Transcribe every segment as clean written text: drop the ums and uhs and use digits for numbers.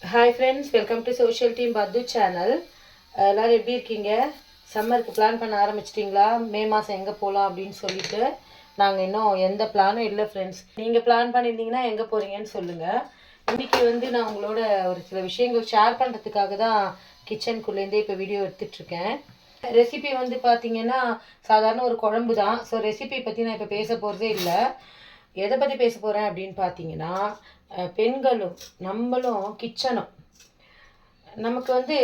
Hi friends, welcome to social team பத்து channel. எல்லோரும் எப்படி இருக்கீங்க? சம்மருக்கு பிளான் பண்ண ஆரம்பிச்சிட்டிங்களா? மே மாதம் எங்கே போகலாம் அப்படின்னு சொல்லிட்டு நாங்கள் இன்னும் எந்த பிளானும் இல்லை ஃப்ரெண்ட்ஸ். நீங்கள் பிளான் பண்ணியிருந்தீங்கன்னா எங்கே போகிறீங்கன்னு சொல்லுங்கள். இன்றைக்கி நான் உங்களோட ஒரு சில விஷயங்கள் ஷேர் பண்ணுறதுக்காக தான் கிச்சனுக்குள்ளேருந்தே இப்போ வீடியோ எடுத்துகிட்ருக்கேன். ரெசிபி பார்த்தீங்கன்னா சாதாரண ஒரு குழம்பு தான். ஸோ ரெசிபி பற்றி நான் இப்போ பேச போகிறதே இல்லை. எதை பற்றி பேச போகிறேன் அப்படின்னு பார்த்தீங்கன்னா, பெண்களும் நம்மளும் கிச்சனும் நமக்கு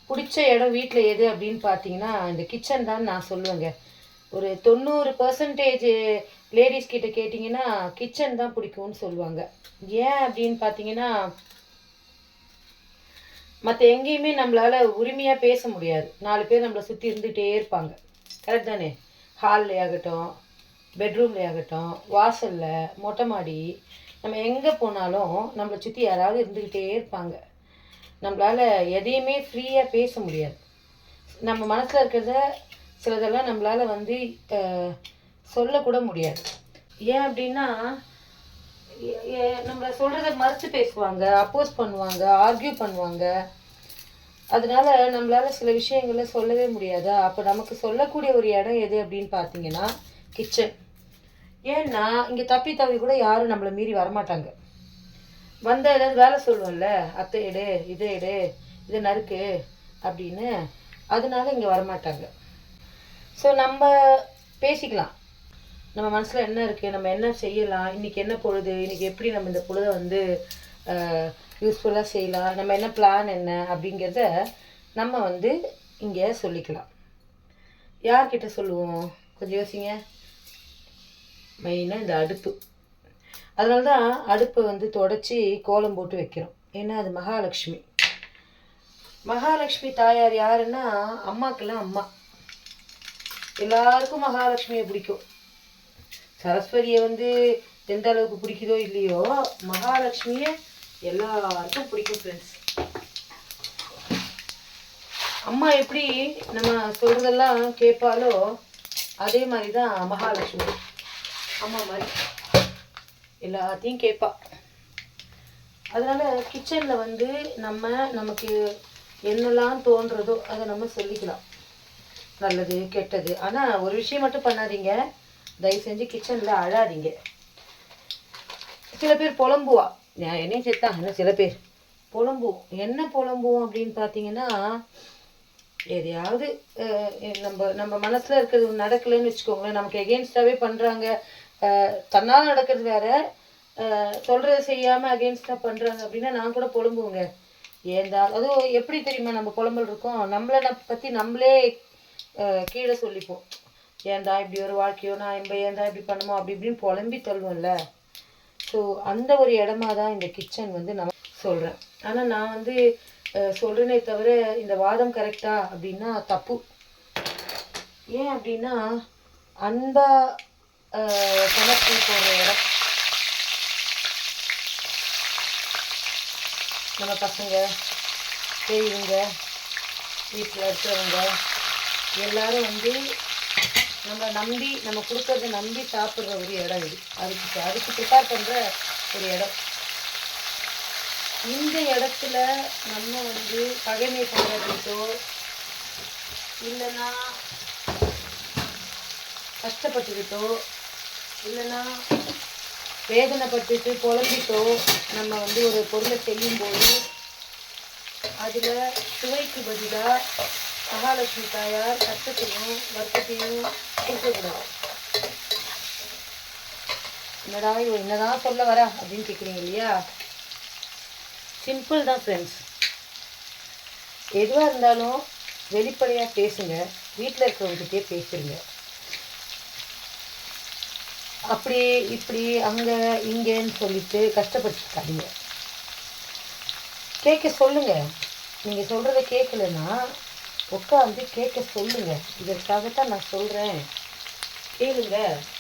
பிடிச்ச இடம் வீட்டில் எது அப்படின்னு பார்த்தீங்கன்னா இந்த கிச்சன் தான் நான் சொல்லுவேங்க. ஒரு 90% லேடிஸ் கிட்ட கேட்டிங்கன்னா கிச்சன் தான் பிடிக்கும்னு சொல்லுவாங்க. ஏன் அப்படின்னு பார்த்தீங்கன்னா, மற்ற எங்கேயுமே நம்மளால் உரிமையாக பேச முடியாது. 4 பேர் நம்மளை சுற்றி இருந்துகிட்டே இருப்பாங்க. கரெக்ட் தானே? ஹால்லே ஆகட்டும், பெட்ரூம்லே ஆகட்டும், வாசலில், மொட்டை மாடி, நம்ம எங்கே போனாலும் நம்மளை சுற்றி யாராவது இருந்துக்கிட்டே இருப்பாங்க. நம்மளால் எதையுமே ஃப்ரீயாக பேச முடியாது. நம்ம மனசில் இருக்கிறத சிலதெல்லாம் நம்மளால் சொல்லக்கூட முடியாது. ஏன் அப்படின்னா, நம்மளை சொல்கிறத மறுத்து பேசுவாங்க, அப்போஸ் பண்ணுவாங்க, ஆர்கியூ பண்ணுவாங்க. அதனால நம்மளால் சில விஷயங்களை சொல்லவே முடியாதா? அப்போ நமக்கு சொல்லக்கூடிய ஒரு இடம் எது அப்படின்னு பார்த்தீங்கன்னா கிச்சன். ஏன்னா இங்கே தப்பி தவறி கூட யாரும் நம்மளை மீறி வரமாட்டாங்க. வந்த ஏதாவது வேலை சொல்லுவோம்ல, அத்தை எடு, இதை எடு, இதை நறுக்கு அப்படின்னு, அதனால இங்கே வரமாட்டாங்க. ஸோ நம்ம பேசிக்கலாம். நம்ம மனசில் என்ன இருக்குது, நம்ம என்ன செய்யலாம், இன்றைக்கி என்ன பொழுது, இன்றைக்கி எப்படி நம்ம இந்த பொழுதை யூஸ்ஃபுல்லாக செய்யலாம், நம்ம என்ன பிளான் என்ன அப்படிங்கிறத நம்ம இங்கே சொல்லிக்கலாம். யார்கிட்ட சொல்லுவோம்? கொஞ்சம் யோசிங்க. மெயினாக இந்த அடுப்பு. அதனால தான் அடுப்பை தொடச்சி கோலம் போட்டு வைக்கிறோம். ஏன்னா அது மகாலட்சுமி. மகாலட்சுமி தாயார் யாருன்னா அம்மாக்கெல்லாம் அம்மா. எல்லாருக்கும் மகாலட்சுமியை பிடிக்கும். சரஸ்வதியை எந்த அளவுக்கு பிடிக்குதோ இல்லையோ, மகாலட்சுமியை எல்லாருக்கும் பிடிக்கும் ஃப்ரெண்ட்ஸ். அம்மா எப்படி நம்ம சொல்கிறதெல்லாம் கேட்பாலோ அதே மாதிரி தான் மகாலட்சுமி. அம்மா மாதிரி எல்லாத்தையும் கேட்பா. அதனால் கிச்சனில் நமக்கு என்னெல்லாம் தோன்றதோ அதை நம்ம சொல்லிக்கலாம். நல்லது கெட்டது. ஆனால் ஒரு விஷயம் மட்டும் பண்ணாதீங்க, தயவு செஞ்சு கிச்சனில் அழாதீங்க. சில பேர் புலம்புவா, என்னையும் சேர்த்தா. இன்னும் சில பேர் புலம்புவோம். என்ன புலம்புவோம் அப்படின்னு பார்த்தீங்கன்னா, எதையாவது நம்ம மனசில் இருக்கிறது நடக்கலைன்னு வச்சுக்கோங்களேன். நமக்கு எகெயின்ஸ்டாகவே பண்ணுறாங்க. தன்னால் நடக்கிறது வேற, சொல்கிறத செய்யாமல் அகெயின்ஸ்டாக பண்ணுறாங்க அப்படின்னா நான் கூட புலம்புவேங்க. ஏந்தா அதுவும் எப்படி தெரியுமா நம்ம புலம்பல் இருக்கோம், நம்மளை பற்றி நம்மளே கீழே சொல்லிப்போம். ஏந்தா இப்படி ஒரு வாழ்க்கையோ, நான் ஏந்தா இப்படி பண்ணுமோ அப்படி இப்படின்னு புலம்பி தள்ளுவோம்ல. ஸோ அந்த ஒரு இடமா தான் இந்த கிச்சன் நான் சொல்கிறேன். ஆனால் நான் சொல்கிறேனே தவிர இந்த வாதம் கரெக்டா அப்படின்னா தப்பு. ஏன் அப்படின்னா, அன்பாக சமைச்சு போகிற இடம். நம்ம பசங்க, பெரியவங்க, வீட்டில் இருக்கிறவங்க எல்லாரும் நம்மளை நம்பி, நம்ம கொடுக்கறத நம்பி சாப்பிட்ற ஒரு இடம் இது. அதுக்கு ப்ரிப்பேர் பண்ணுற ஒரு இடம். இந்த இடத்துல நம்ம பகைமை பண்ணுறதுக்கோ இல்லைன்னா கஷ்டப்பட்டுக்கிட்டோ இல்லைன்னா வேதனைப்பட்டுட்டு புலம்பிட்டோ நம்ம ஒரு பொருளை செய்யும்போது அதில் சுவைக்கு பதிலாக மகாலட்சுமி தாயார் கஷ்டத்தையும் வருத்தத்தையும் கொடுக்கக்கூடாது. என்னதான் சொல்ல வரா அப்படின்னு கேட்குறீங்க இல்லையா? சிம்பிள் தான் ஃப்ரெண்ட்ஸ். எதுவாக இருந்தாலும் வெளிப்படையாக பேசுங்க. வீட்டில் இருக்கிறவங்ககிட்டே பேசுங்க. அப்படி இப்படி அங்கே இங்கேன்னு சொல்லிட்டு கஷ்டப்பட்டுருக்காதீங்க. கேட்க சொல்லுங்க. நீங்கள் சொல்கிறத கேட்கலன்னா உட்காந்து கேட்க சொல்லுங்க. இதற்காகத்தான் நான் சொல்கிறேன், கேளுங்க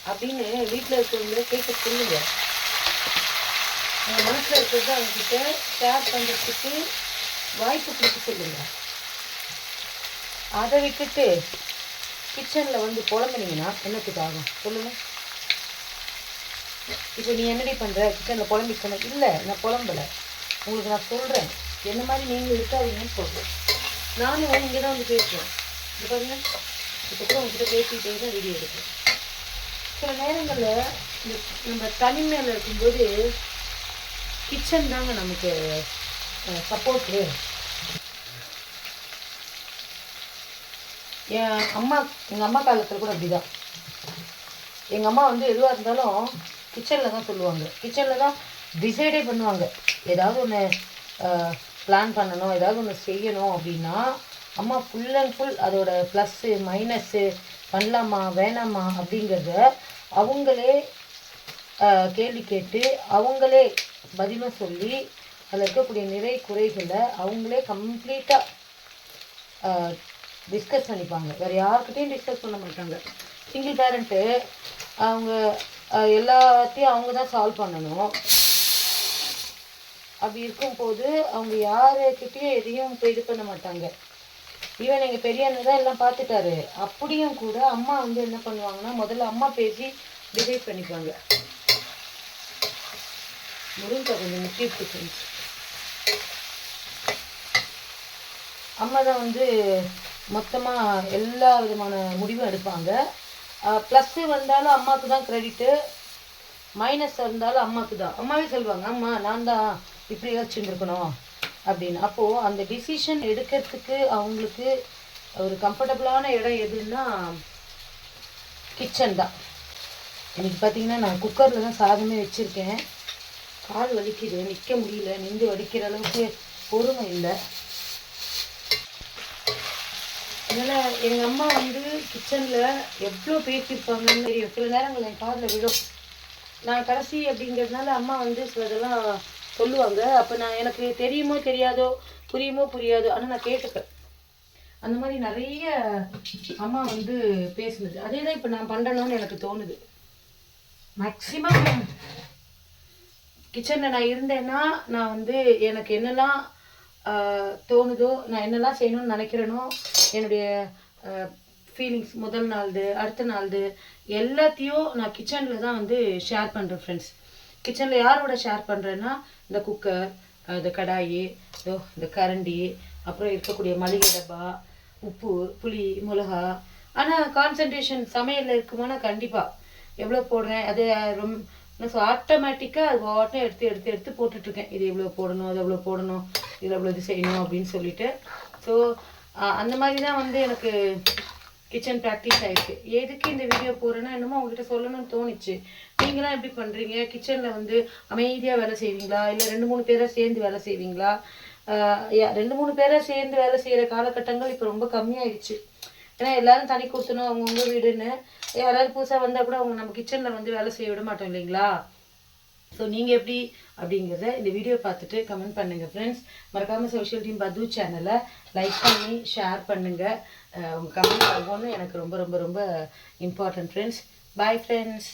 அப்படின்னு வீட்டில் இருக்கிறவங்கள கேட்க சொல்லுங்க. உங்கள் மனசில் இருக்கிறத அவங்ககிட்ட ஷேர் பண்ணுறதுக்கு வாய்ப்பு கொடுக்க சொல்லுங்க. அதை விட்டுட்டு கிச்சனில் புலம்புனீங்கன்னா என்னத்துக்கு ஆகும் சொல்லுங்கள்? இப்போ நீ என்னடி பண்ணுற, கிச்சனில் புலம்பிக்கணும்? இல்லை, நான் புலம்பலை. உங்களுக்கு நான் சொல்கிறேன். என்ன மாதிரி நீங்கள் இருக்காதீங்கன்னு சொல்கிறேன். நானும் இங்கே தான் வந்து பேசுவேன். இது பாருங்க, இதுக்கப்புறம் உங்ககிட்ட பேசிக்கிட்டே தான் வீடியோ எடுப்பேன். சில நேரங்களில் இந்த நம்ம தனிமையில் இருக்கும்போது கிச்சன் தாங்க நமக்கு சப்போர்ட்டு. எங்கள் அம்மா காலத்தில் கூட அப்படிதான். எங்கள் அம்மா வந்து எதுவாக இருந்தாலும் கிச்சனில் தான் சொல்லுவாங்க, கிச்சனில் தான் டிசைடே பண்ணுவாங்க. ஏதாவது ஒன்று பிளான் பண்ணணும், ஏதாவது ஒன்று செய்யணும் அப்படின்னா அம்மா ஃபுல் அண்ட் ஃபுல் அதோட ப்ளஸ்ஸு மைனஸ்ஸு பண்ணலாமா வேணாமா அப்படிங்கிறத அவங்களே கேள்வி கேட்டு அவங்களே பதிலும் சொல்லி அதில் இருக்கக்கூடிய நிறை குறைகளை அவங்களே கம்ப்ளீட்டாக டிஸ்கஸ் பண்ணிப்பாங்க. வேறு யார்கிட்டையும் டிஸ்கஸ் பண்ண மாட்டாங்க. சிங்கிள் பேரண்ட்டு அவங்க எல்லாத்தையும் அவங்க தான் சால்வ் பண்ணணும். அப்படி இருக்கும்போது அவங்க யாருக்கிட்டையும் எதையும் இது பண்ண மாட்டாங்க. ஈவன் எங்கள் பெரிய அண்ணன் தான் எல்லாம் பார்த்துட்டாரு. அப்படியும் கூட அம்மா வந்து என்ன பண்ணுவாங்கன்னா முதல்ல அம்மா பேசி டிசைட் பண்ணிப்பாங்க. முருங்கை கொஞ்சம் முக்கிய அம்மா தான் வந்து மொத்தமாக எல்லா விதமான முடிவும் எடுப்பாங்க. ப்ளஸ்ஸு வந்தாலும் அம்மாவுக்கு தான் க்ரெடிட்டு, மைனஸ் இருந்தாலும் அம்மாவுக்கு தான். அம்மாவே சொல்லுவாங்க, அம்மா நான் தான் இப்படி யோசிச்சுருக்கணும் அப்படின்னு. அப்போது அந்த டிசிஷன் எடுக்கிறதுக்கு அவங்களுக்கு ஒரு கம்ஃபர்டபுளான இடம் எதுன்னா கிச்சன் தான். எனக்கு பார்த்தீங்கன்னா நான் குக்கரில் தான் சாதமே வச்சுருக்கேன். கால் வலிக்குது, நிற்க முடியல, நின்று வலிக்கிற அளவுக்கு பொறுமை இல்லை. அதனால் எங்கள் அம்மா வந்து கிச்சனில் எவ்வளோ பேசியிருப்பாங்கன்னு தெரியும். சில நேரங்கள் என் காதில் விழும். நான் கடைசி அப்படிங்கிறதுனால அம்மா வந்து சிலதெல்லாம் சொல்லுவாங்க. அப்போ நான் எனக்கு தெரியுமோ தெரியாதோ, புரியுமோ புரியாதோ, ஆனால் நான் கேட்டுப்பேன். அந்த மாதிரி நிறைய அம்மா வந்து பேசுனது அதே தான் இப்போ நான் பண்ணுறேன்னு எனக்கு தோணுது. மேக்ஸிமம் கிச்சனில் நான் இருந்தேன்னா நான் வந்து எனக்கு என்னெல்லாம் தோணுதோ, நான் என்னெல்லாம் செய்யணும்னு நினைக்கிறேனோ, என்னுடைய ஃபீலிங்ஸ் முதல் நாள்து அடுத்த நாள்து எல்லாத்தையும் நான் கிச்சனில் தான் வந்து ஷேர் பண்ணுறேன் ஃப்ரெண்ட்ஸ். கிச்சனில் யாரோட ஷேர் பண்ணுறேன்னா இந்த குக்கர், இந்த கடாயி, இந்த கரண்டி, அப்புறம் இருக்கக்கூடிய மளிகை டப்பா, உப்பு, புளி, மிளகா. ஆனால் கான்சன்ட்ரேஷன் சமையலில் இருக்குமானா கண்டிப்பாக எவ்வளோ போடுறேன் அது ரொம்ப ஆட்டோமேட்டிக்காக அது வாட்டும் எடுத்து போட்டுட்ருக்கேன். இது எவ்வளோ போடணும், அது எவ்வளோ போடணும், இதில் எவ்வளோ இது செய்யணும் அப்படின்னு சொல்லிட்டு. ஸோ அந்த மாதிரி தான் வந்து எனக்கு கிச்சன் ப்ராக்டிஸ் ஆகிருக்கு. எதுக்கு இந்த வீடியோ போடுறேன்னா என்னமோ அவங்ககிட்ட சொல்லணும்னு தோணுச்சு. நீங்களாம் எப்படி பண்ணுறீங்க? கிச்சனில் வந்து அமைதியாக வேலை செய்வீங்களா, இல்லை 2-3 பேராக சேர்ந்து வேலை செய்வீங்களா? 2-3 பேராக சேர்ந்து வேலை செய்கிற காலகட்டங்கள் இப்போ ரொம்ப கம்மியாயிடுச்சு. ஏன்னா எல்லோரும் தனி கொடுத்தணும் அவங்கவுங்க வீடுன்னு. யாராவது புதுசாக வந்தால் கூட அவங்க நம்ம கிச்சனில் வந்து வேலை செய்ய விட மாட்டோம் இல்லைங்களா? ஸோ நீங்கள் எப்படி அப்படிங்கிறத இந்த வீடியோ பார்த்துட்டு கமெண்ட் பண்ணுங்கள் ஃப்ரெண்ட்ஸ். மறக்காமல் சோஷியல் டீம் பது சேனலை லைக் பண்ணி ஷேர் பண்ணுங்கள். உங்கள் கமெண்ட் ஒவ்வொன்றும் எனக்கு ரொம்ப ரொம்ப ரொம்ப இம்பார்ட்டன்ட் ஃப்ரெண்ட்ஸ். Bye friends.